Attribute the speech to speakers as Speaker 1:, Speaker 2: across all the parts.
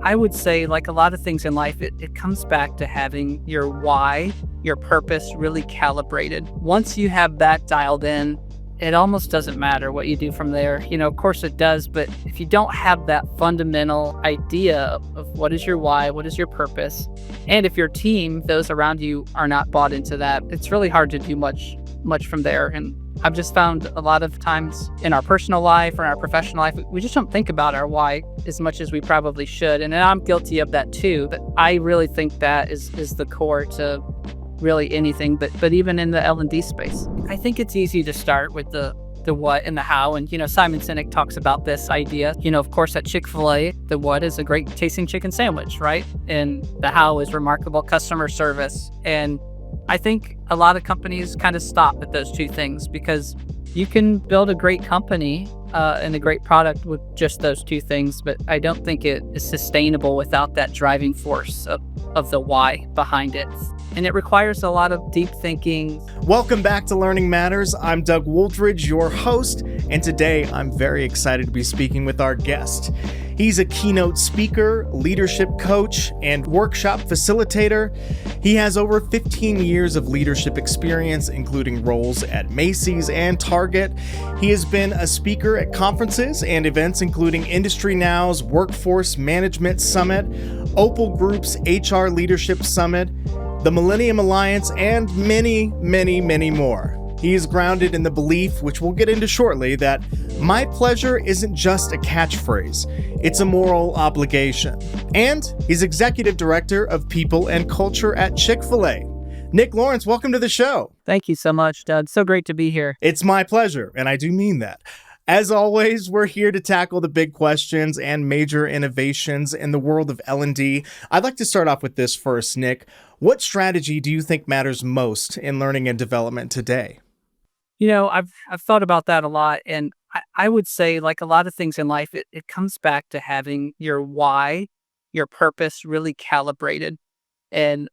Speaker 1: I would say, like a lot of things in life, it comes back to having your why, your purpose really calibrated. Once you have that dialed in, it almost doesn't matter what you do from there. Of course it does, but if you don't have that fundamental idea of what is your why, what is your purpose, and if your team, those around you, are not bought into that, it's really hard to do much from there. And I've just found a lot of times in our personal life or in our professional life, we just don't think about our why as much as we probably should. And I'm guilty of that too. But I really think that is the core to really anything, but even in the L&D space. I think it's easy to start with the what and the how. And, Simon Sinek talks about this idea. Of course, at Chick-fil-A, the what is a great tasting chicken sandwich, right? And the how is remarkable customer service. And I think a lot of companies kind of stop at those two things because you can build a great company and a great product with just those two things, but I don't think it is sustainable without that driving force of the why behind it. And it requires a lot of deep thinking.
Speaker 2: Welcome back to Learning Matters. I'm Doug Wooldridge, your host, and today I'm very excited to be speaking with our guest. He's a keynote speaker, leadership coach, and workshop facilitator. He has over 15 years of leadership experience, including roles at Macy's and Target. He has been a speaker at conferences and events including Industry Now's Workforce Management Summit, Opal Group's HR Leadership Summit, the Millennium Alliance, and many, many, many more. He is grounded in the belief, which we'll get into shortly, that my pleasure isn't just a catchphrase, it's a moral obligation. And he's executive director of people and culture at Chick-fil-A. Nick Lawrence, welcome to the show.
Speaker 1: Thank you so much, Doug. So great to be here.
Speaker 2: It's my pleasure, and I do mean that. As always, we're here to tackle the big questions and major innovations in the world of L&D. I'd like to start off with this first, Nick. What strategy do you think matters most in learning and development today?
Speaker 1: I've thought about that a lot, and I would say, like a lot of things in life, it comes back to having your why, your purpose really calibrated. And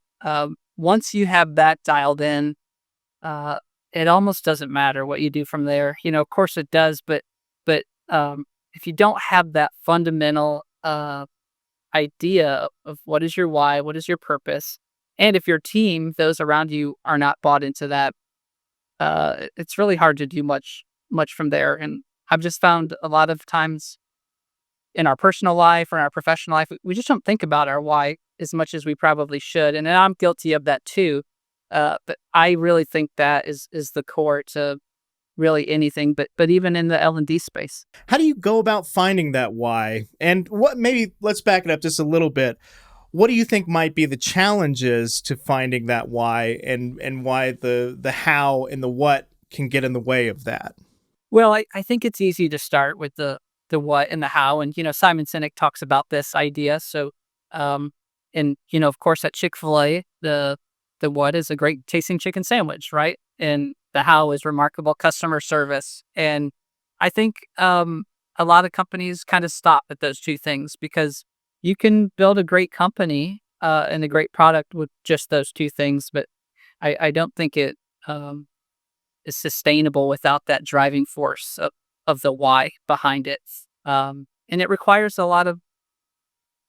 Speaker 1: once you have that dialed in, it almost doesn't matter what you do from there. Of course it does, but if you don't have that fundamental idea of what is your why, what is your purpose, and if your team, those around you, are not bought into that, it's really hard to do much from there. And I've just found a lot of times in our personal life or in our professional life, we just don't think about our why as much as we probably should. And I'm guilty of that too. But I really think that is the core to really anything, but even in the L&D space.
Speaker 2: How do you go about finding that why? And maybe let's back it up just a little bit. What do you think might be the challenges to finding that why, and why the how and the what can get in the way of that?
Speaker 1: Well, I think it's easy to start with the what and the how. And, Simon Sinek talks about this idea. So, of course, at Chick-fil-A, the what is a great tasting chicken sandwich, right? And the how is remarkable customer service. And I think a lot of companies kind of stop at those two things because you can build a great company and a great product with just those two things, but I don't think it is sustainable without that driving force of the why behind it. And it requires a lot of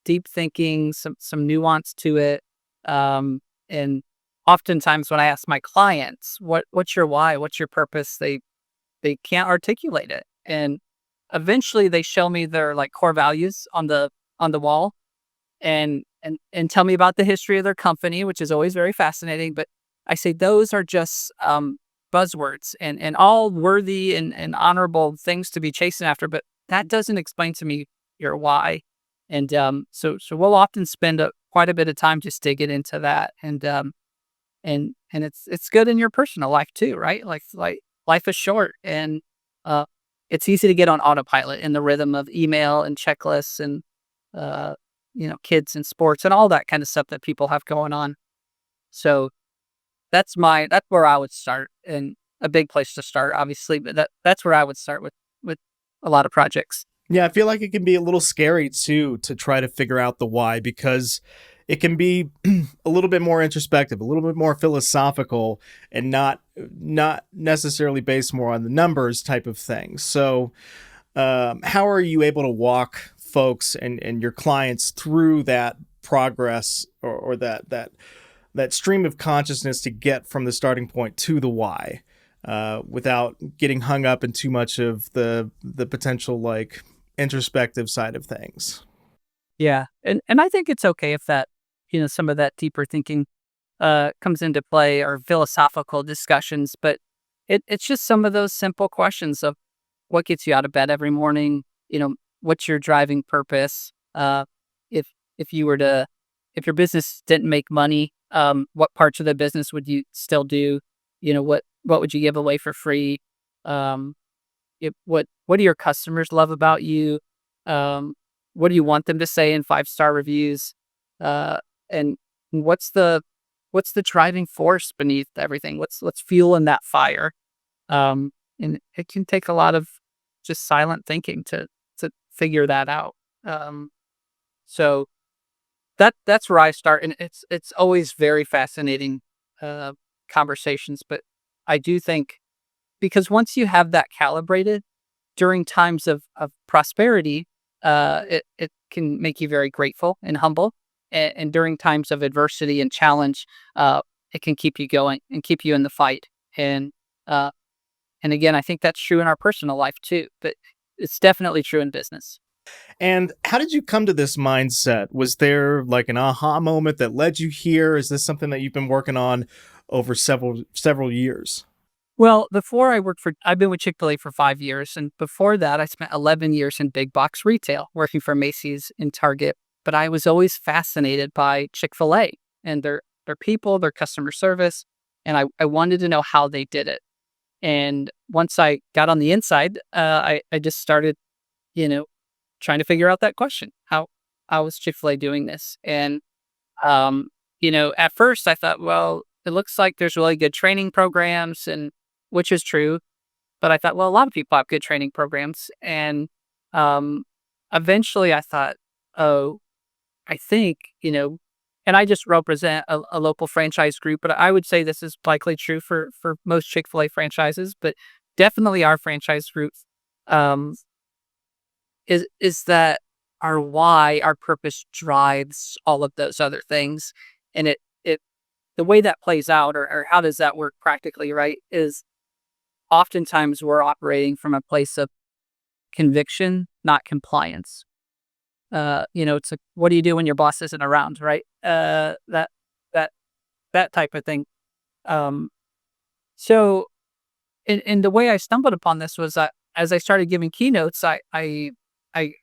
Speaker 1: deep thinking, some nuance to it. And oftentimes when I ask my clients, what's your why, what's your purpose, they can't articulate it. And eventually they show me their core values on the wall and tell me about the history of their company, which is always very fascinating. But I say those are just buzzwords and all worthy and honorable things to be chasing after, but that doesn't explain to me your why. And so we'll often spend quite a bit of time just digging into that. And it's good in your personal life too, right? Like life is short, and it's easy to get on autopilot in the rhythm of email and checklists and kids and sports and all that kind of stuff that people have going on. So that's where I would start, and a big place to start, obviously, but that's where I would start with a lot of projects.
Speaker 2: Yeah, I feel like it can be a little scary too to try to figure out the why, because it can be a little bit more introspective, a little bit more philosophical, and not necessarily based more on the numbers type of thing. So how are you able to walk folks and your clients through that progress, or that stream of consciousness to get from the starting point to the why, without getting hung up in too much of the potential like introspective side of things.
Speaker 1: Yeah. And I think it's okay if that, some of that deeper thinking comes into play, or philosophical discussions, but it's just some of those simple questions of what gets you out of bed every morning, what's your driving purpose? If if you were to if your business didn't make money, what parts of the business would you still do? What would you give away for free? Um, what do your customers love about you? Um, what do you want them to say in 5-star reviews? Uh, and what's the what's the driving force beneath everything? What's fueling that fire? Um, and it can take a lot of just silent thinking to figure that out. Um, so that's where I start, and it's always very fascinating uh, conversations. But I do think, because once you have that calibrated during times of prosperity, it can make you very grateful and humble, and during times of adversity and challenge, uh, it can keep you going and keep you in the fight. And uh, and again, I think that's true in our personal life too, but it's definitely true in business.
Speaker 2: And how did you come to this mindset? Was there like an aha moment that led you here? Is this something that you've been working on over several years?
Speaker 1: Well, I've been with Chick-fil-A for 5 years. And before that, I spent 11 years in big box retail, working for Macy's and Target. But I was always fascinated by Chick-fil-A and their people, their customer service. And I wanted to know how they did it. And once I got on the inside, I just started, you know, trying to figure out that question. How was Chick-fil-A doing this? And at first I thought, well, it looks like there's really good training programs, and which is true. But I thought, well, a lot of people have good training programs. And um, eventually I thought, oh, I think, and I just represent a local franchise group, but I would say this is likely true for most Chick-fil-A franchises, but definitely our franchise group, um, is that our why, our purpose drives all of those other things. And it the way that plays out, or how does that work practically, right, is oftentimes we're operating from a place of conviction, not compliance. It's like, what do you do when your boss isn't around, right? That that type of thing. Um, so, and the way I stumbled upon this was that as I started giving keynotes, I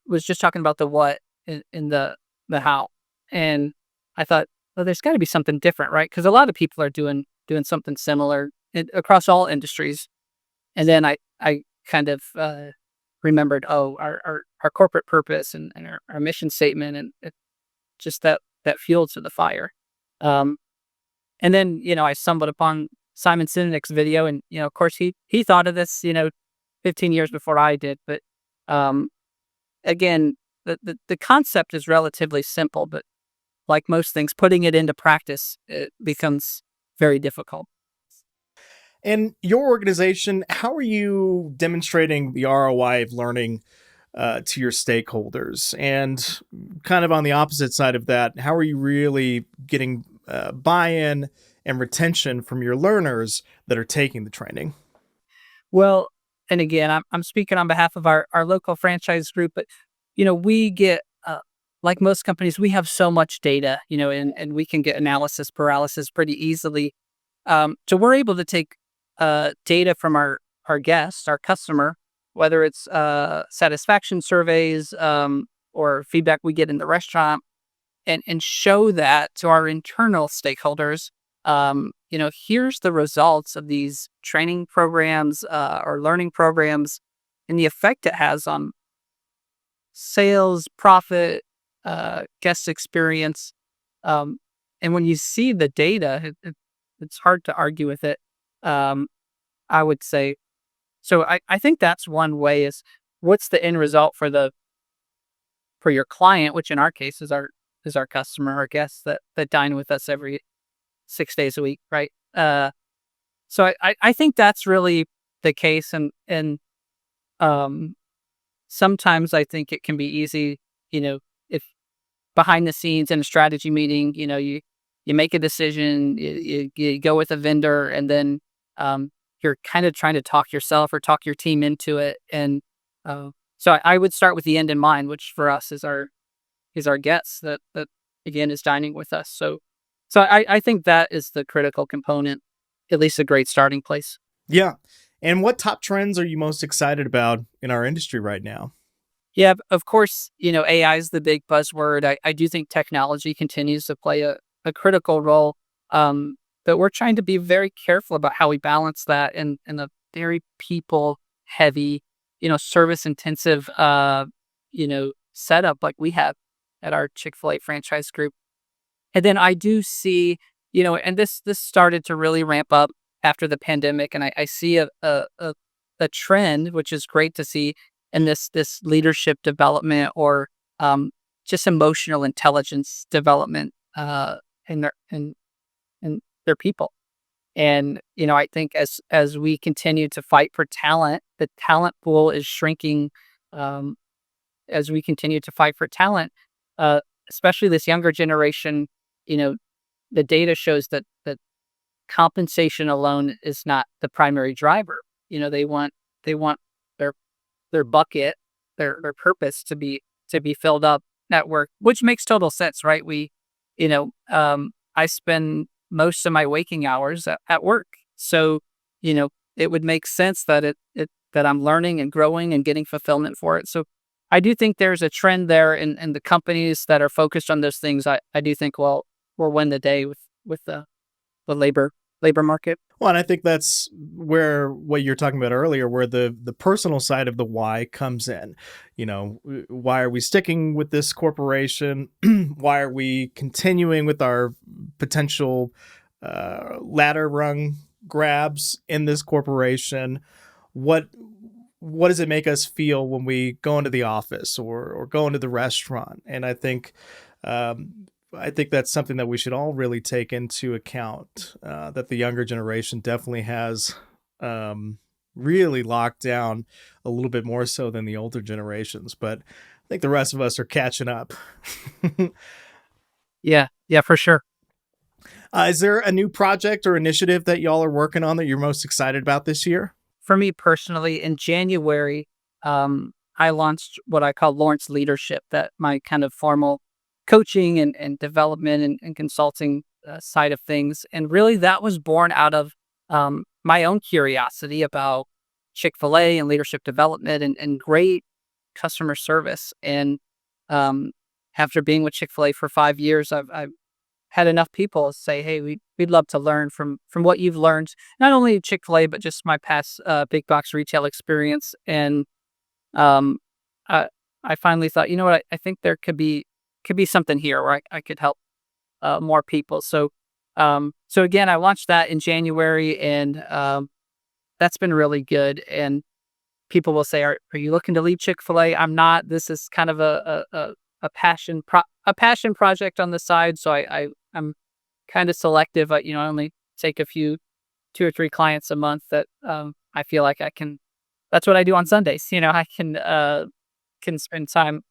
Speaker 1: was just talking about the what in the how, and I thought, well, there's got to be something different, right? Because a lot of people are doing something similar across all industries. And then I kind of remembered, oh, our corporate purpose, and our mission statement, and just that fuel to the fire. Um, and then, I stumbled upon Simon Sinek's video, and of course he thought of this, 15 years before I did. But um, again, the concept is relatively simple, but like most things, putting it into practice, it becomes very difficult.
Speaker 2: And your organization, how are you demonstrating the ROI of learning to your stakeholders? And kind of on the opposite side of that, how are you really getting buy-in and retention from your learners that are taking the training?
Speaker 1: Well, and again, I'm speaking on behalf of our local franchise group, but we get, like most companies, we have so much data, and we can get analysis paralysis pretty easily. So we're able to take data from our guests, our customer, whether it's satisfaction surveys, or feedback we get in the restaurant, and show that to our internal stakeholders. Here's the results of these training programs, or learning programs, and the effect it has on sales, profit, guest experience. Um, and when you see the data, it's hard to argue with it. Um, I would say so. I think that's one way, is what's the end result for your client, which in our case is our customer, our guests that dine with us every 6 days a week, right? So I think that's really the case, and um, sometimes I think it can be easy if behind the scenes in a strategy meeting, you make a decision, you go with a vendor, and then you're kind of trying to talk yourself or talk your team into it. And so I would start with the end in mind, which for us is our guests that again is dining with us. So I think that is the critical component, at least a great starting place.
Speaker 2: Yeah. And what top trends are you most excited about in our industry right now?
Speaker 1: Yeah, of course, AI is the big buzzword. I do think technology continues to play a critical role, but we're trying to be very careful about how we balance that in a very people heavy, service intensive, setup like we have at our Chick-fil-A franchise group. And then I do see, and this started to really ramp up after the pandemic, and I see a trend, which is great to see, in this leadership development or just emotional intelligence development in their people. And I think as we continue to fight for talent, the talent pool is shrinking. Um, as we continue to fight for talent, uh, especially this younger generation, you know, the data shows that compensation alone is not the primary driver. They want their their bucket, their purpose to be filled up at work, which makes total sense, right? I spend most of my waking hours at work, so it would make sense that that I'm learning and growing and getting fulfillment for it. So I do think there's a trend there in the companies that are focused on those things. I do think we'll win the day with the labor market.
Speaker 2: Well, and I think that's where what you're talking about earlier, where the personal side of the why comes in. Why are we sticking with this corporation? Why are we continuing with our potential ladder rung grabs in this corporation? What what does it make us feel when we go into the office or go into the restaurant? And I think that's something that we should all really take into account. That the younger generation definitely has really locked down a little bit more so than the older generations. But I think the rest of us are catching up.
Speaker 1: Yeah, yeah, for sure.
Speaker 2: Is there a new project or initiative that y'all are working on that you're most excited about this year?
Speaker 1: For me personally, in January, I launched what I call Lawrence Leadership, that my kind of formal coaching and development and consulting side of things. And really, that was born out of my own curiosity about Chick-fil-A and leadership development and great customer service. And after being with Chick-fil-A for 5 years, I've had enough people say, "Hey, we'd love to learn from what you've learned, not only Chick-fil-A, but just my past big box retail experience." And um, I I finally thought, you know what, I think there could be something here where I could help more people. So again, I launched that in January, and that's been really good. And people will say, "Are you looking to leave Chick-fil-A?" I'm not. This is kind of a a passion project on the side. So I'm kind of selective. I only take a few, 2 or 3 clients a month that I feel like I can. That's what I do on Sundays. I can spend time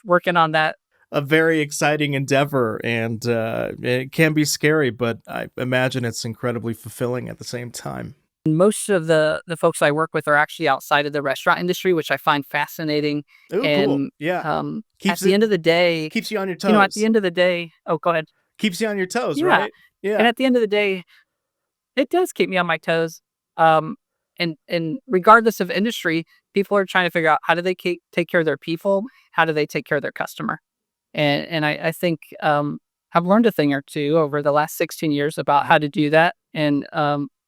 Speaker 1: working on that.
Speaker 2: A very exciting endeavor, and it can be scary, but I imagine it's incredibly fulfilling at the same time.
Speaker 1: Most of the folks I work with are actually outside of the restaurant industry, which I find fascinating.
Speaker 2: Oh, cool.
Speaker 1: And
Speaker 2: Yeah.
Speaker 1: at
Speaker 2: Keeps
Speaker 1: the
Speaker 2: it
Speaker 1: end of the day,
Speaker 2: keeps you on your
Speaker 1: at the
Speaker 2: toes.
Speaker 1: end of the day, oh, go ahead.
Speaker 2: Keeps you on your toes,
Speaker 1: Yeah,
Speaker 2: right?
Speaker 1: and
Speaker 2: Yeah.
Speaker 1: at the end of the day, it does keep me on my toes. Um, and regardless of industry, people are trying to figure out how do they take care of their people, how do they take care of their customer. And I think I've learned a thing or two over the last 16 years about how to do that, and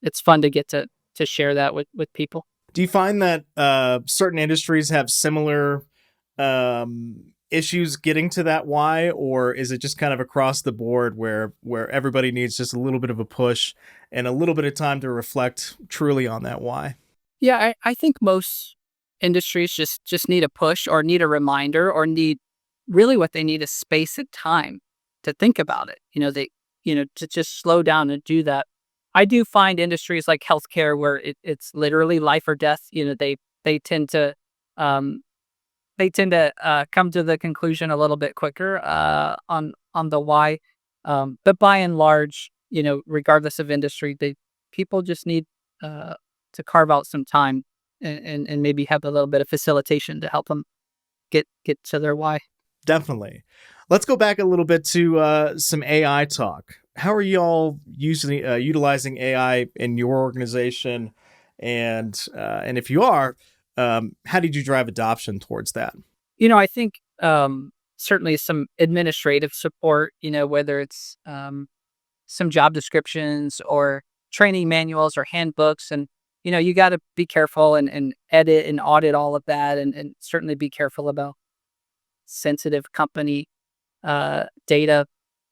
Speaker 1: it's fun to get to share that with people.
Speaker 2: Do you find that certain industries have similar issues getting to that why, or is it just kind of across the board where everybody needs just a little bit of a push and a little bit of time to reflect truly on that why?
Speaker 1: Yeah, I think most industries just need a push or need a reminder or need really what they need is space and time to think about it. To just slow down and do that. I do find industries like healthcare where it's literally life or death. They tend to um, they tend to come to the conclusion a little bit quicker on the why. But by and large, regardless of industry, they people just need uh, to carve out some time and maybe have a little bit of facilitation to help them get to their why.
Speaker 2: Definitely. Let's go back a little bit to some AI talk. How are y'all utilizing AI in your organization? And if you are, how did you drive adoption towards that?
Speaker 1: I think certainly some administrative support. Whether it's some job descriptions or training manuals or handbooks, and you got to be careful and edit and audit all of that, and certainly be careful about sensitive company data.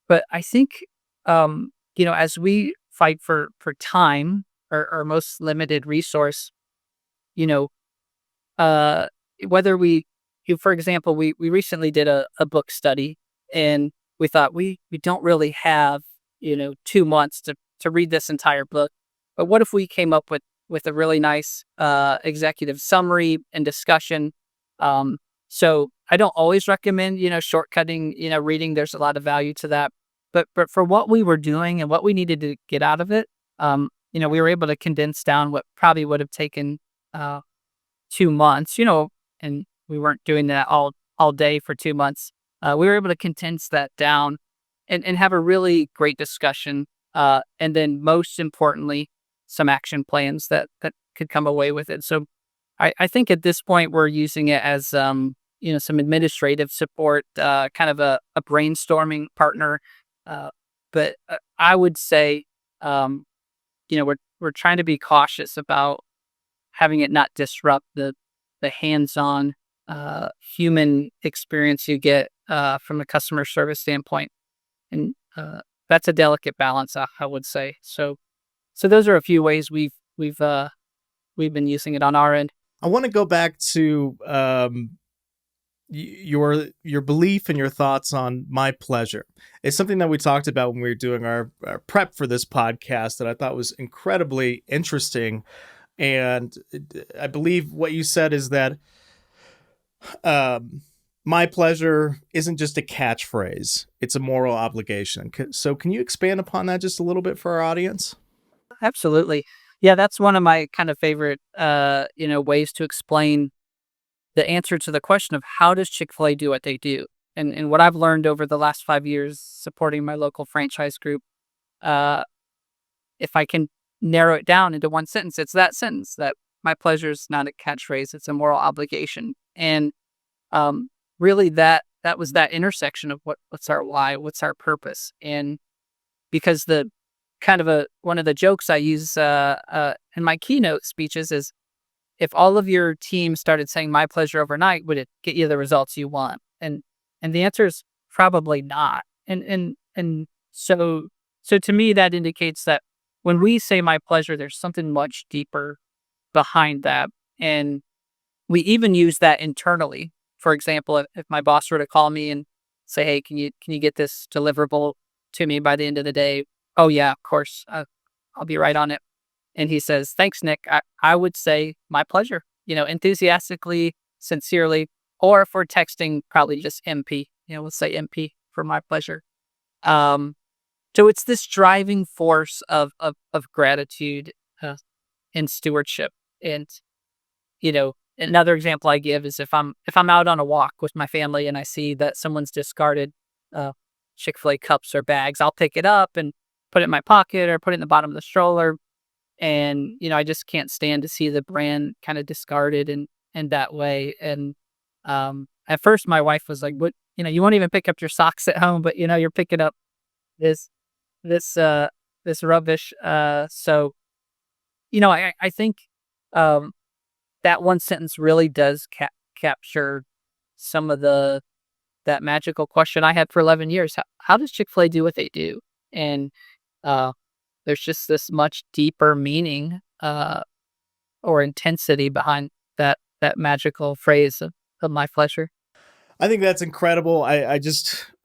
Speaker 1: But I think, as we fight for time, our most limited resource, you know, uh, whether for example, we recently did a book study, and we thought we don't really have 2 months to read this entire book, but what if we came up with a really nice executive summary and discussion. So I don't always recommend shortcutting reading. There's a lot of value to that, but for what we were doing and what we needed to get out of it, we were able to condense down what probably would have taken uh, 2 months, and we weren't doing that all day for 2 months. We were able to condense that down and have a really great discussion. And then most importantly, some action plans that could come away with it. So I think at this point we're using it as some administrative support, kind of a brainstorming partner. Uh, but I would say we're trying to be cautious about having it not disrupt the hands-on human experience you get from a customer service standpoint, and that's a delicate balance, I would say. So those are a few ways we've been using it on our end.
Speaker 2: I want to go back to your belief and your thoughts on my pleasure. It's something that we talked about when we were doing our prep for this podcast that I thought was incredibly interesting. And I believe what you said is that um, my pleasure isn't just a catchphrase, it's a moral obligation. So, can you expand upon that just a little bit for our audience?
Speaker 1: Absolutely. Yeah, that's one of my kind of favorite ways to explain the answer to the question of how does Chick-fil-A do what they do? And what I've learned over the last 5 years supporting my local franchise group, uh, if I can narrow it down into one sentence, it's that sentence that my pleasure is not a catchphrase, it's a moral obligation. And really that was that intersection of what's our why, what's our purpose. And because the kind of one of the jokes I use in my keynote speeches is, if all of your team started saying my pleasure overnight, would it get you the results you want? And the answer is probably not. And so to me that indicates that when we say my pleasure, there's something much deeper behind that. And we even use that internally. For example, if my boss were to call me and say, "Hey, can you get this deliverable to me by the end of the day?" Oh yeah, of course. I'll be right on it. And he says, "Thanks, Nick." I would say, "My pleasure," enthusiastically, sincerely, or if we're texting, probably just MP. We'll say MP for my pleasure. Um, so it's this driving force of gratitude and stewardship. And another example I give is if I'm out on a walk with my family and I see that someone's discarded uh, Chick-fil-A cups or bags, I'll pick it up and put it in my pocket or put it in the bottom of the stroller. And I just can't stand to see the brand kind of discarded in that way. And at first my wife was like, "What, you won't even pick up your socks at home, but you're picking up this this uh this rubbish." So I think um that one sentence really does capture some of the that magical question I had for 11 years. How does Chick-fil-A do what they do? And uh there's just this much deeper meaning or intensity behind that magical phrase of my pleasure.
Speaker 2: I think that's incredible. I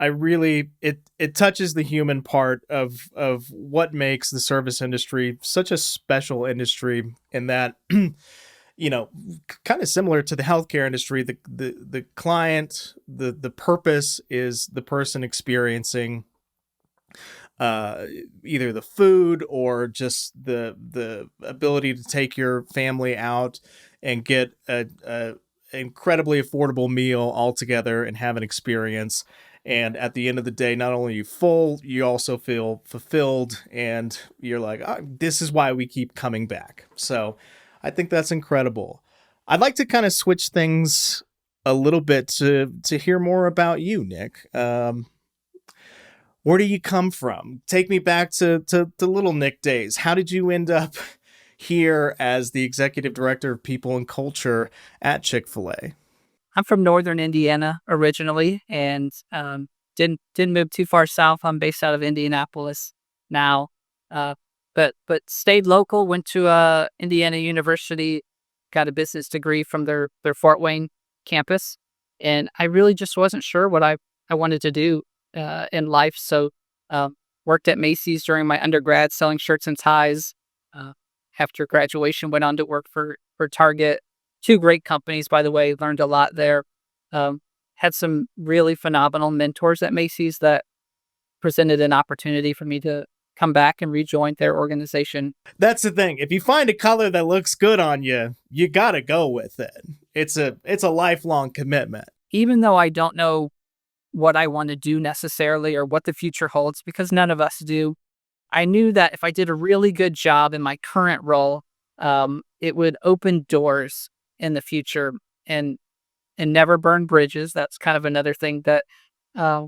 Speaker 2: really, it touches the human part of what makes the service industry such a special industry in that you know, kind of similar to the healthcare industry, the client, the purpose is the person experiencing uh, either the food or just the ability to take your family out and get a incredibly affordable meal all together and have an experience. And at the end of the day, not only are you full, you also feel fulfilled, and you're like, "Ah, this is why we keep coming back." So I think that's incredible. I'd like to kind of switch things a little bit to hear more about you, Nick. Where do you come from? Take me back to little Nick days. How did you end up here as the executive director of people and culture at Chick-fil-A?
Speaker 1: I'm from Northern Indiana originally, and didn't move too far south. I'm based out of Indianapolis now, uh, but stayed local. Went to Indiana University, got a business degree from their Fort Wayne campus, and I really just wasn't sure what I wanted to do in life. So worked at Macy's during my undergrad, selling shirts and ties. Uh, After graduation, went on to work for Target. Two great companies, by the way. Learned a lot there. Um, had some really phenomenal mentors at Macy's that presented an opportunity for me to come back and rejoin their organization.
Speaker 2: That's the thing. If you find a color that looks good on you, you gotta go with it. It's a lifelong commitment.
Speaker 1: Even though I don't know what I want to do necessarily or what the future holds, because none of us do, I knew that if I did a really good job in my current role, it would open doors in the future and never burn bridges. That's kind of another thing that uh,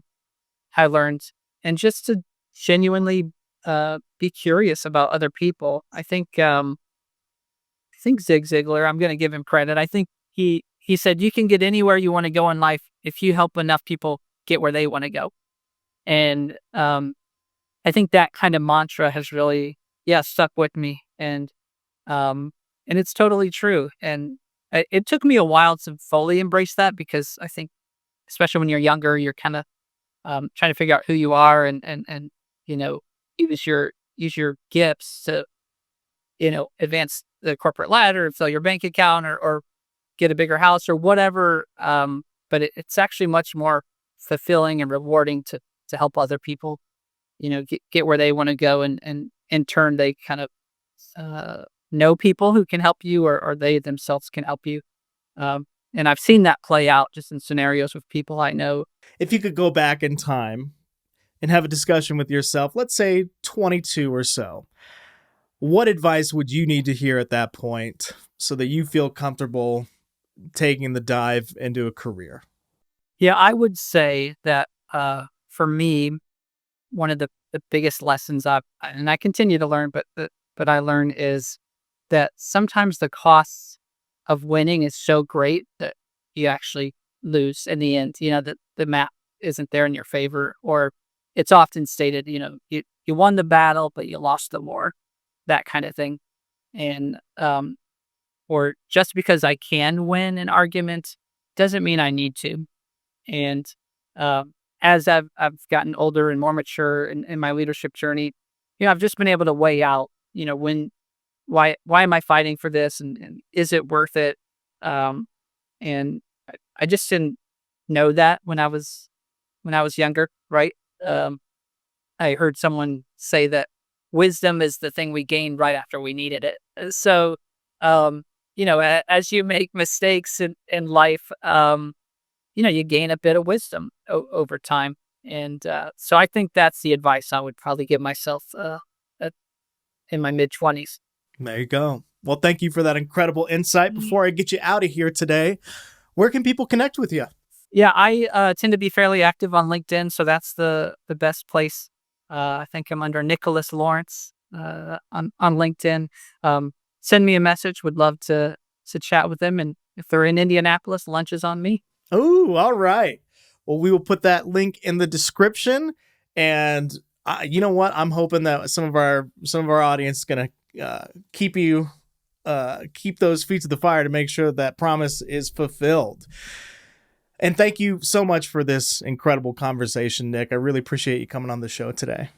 Speaker 1: I learned, and just to genuinely be curious about other people. I think Zig Ziglar. I'm going to give him credit. I think he said you can get anywhere you want to go in life if you help enough people get where they want to go. And I think that kind of mantra has really, yeah, stuck with me, um, and it's totally true. And it took me a while to fully embrace that because I think, especially when you're younger, you're kind of trying to figure out who you are and you know use your gifts to advance the corporate ladder, fill your bank account, or get a bigger house or whatever. But it's actually much more fulfilling and rewarding to help other people get where they want to go, and in turn they kind of know people who can help you, or they themselves can help you. And I've seen that play out just in scenarios with people I know.
Speaker 2: If you could go back in time and have a discussion with yourself, let's say 22 or so, what advice would you need to hear at that point so that you feel comfortable taking the dive into a career?
Speaker 1: Yeah, I would say that for me, one of the biggest lessons and I continue to learn, but I learn is that sometimes the costs of winning is so great that you actually lose in the end. That the map isn't there in your favor, or it's often stated, you won the battle, but you lost the war, that kind of thing. And or just because I can win an argument doesn't mean I need to. And as I've gotten older and more mature in my leadership journey, I've just been able to weigh out, when why am I fighting for this, and is it worth it? And I just didn't know that when I was younger, right? Um, I heard someone say that wisdom is the thing we gain right after we needed it. So, as you make mistakes in life, you gain a bit of wisdom over time. And so I think that's the advice I would probably give myself at, in my mid-20s.
Speaker 2: There you go. Well, thank you for that incredible insight. Before I get you out of here today, where can people connect with you?
Speaker 1: Yeah, I tend to be fairly active on LinkedIn, so that's the best place. I think I'm under Nicholas Lawrence on LinkedIn. Send me a message. Would love to chat with them, and if they're in Indianapolis, lunch is on me.
Speaker 2: Oh, all right. Well, we will put that link in the description. And you know what? I'm hoping that some of our audience is gonna keep those feet to the fire to make sure that promise is fulfilled. And thank you so much for this incredible conversation, Nick. I really appreciate you coming on the show today.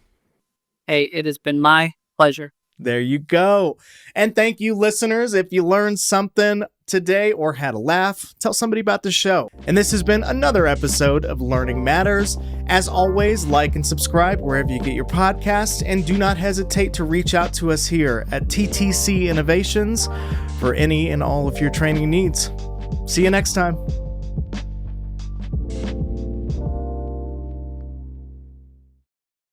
Speaker 1: Hey, it has been my pleasure.
Speaker 2: There you go. And thank you, listeners. If you learned something today or had a laugh, tell somebody about the show. And this has been another episode of Learning Matters. As always, like and subscribe wherever you get your podcasts, and do not hesitate to reach out to us here at TTC Innovations for any and all of your training needs. See you next time.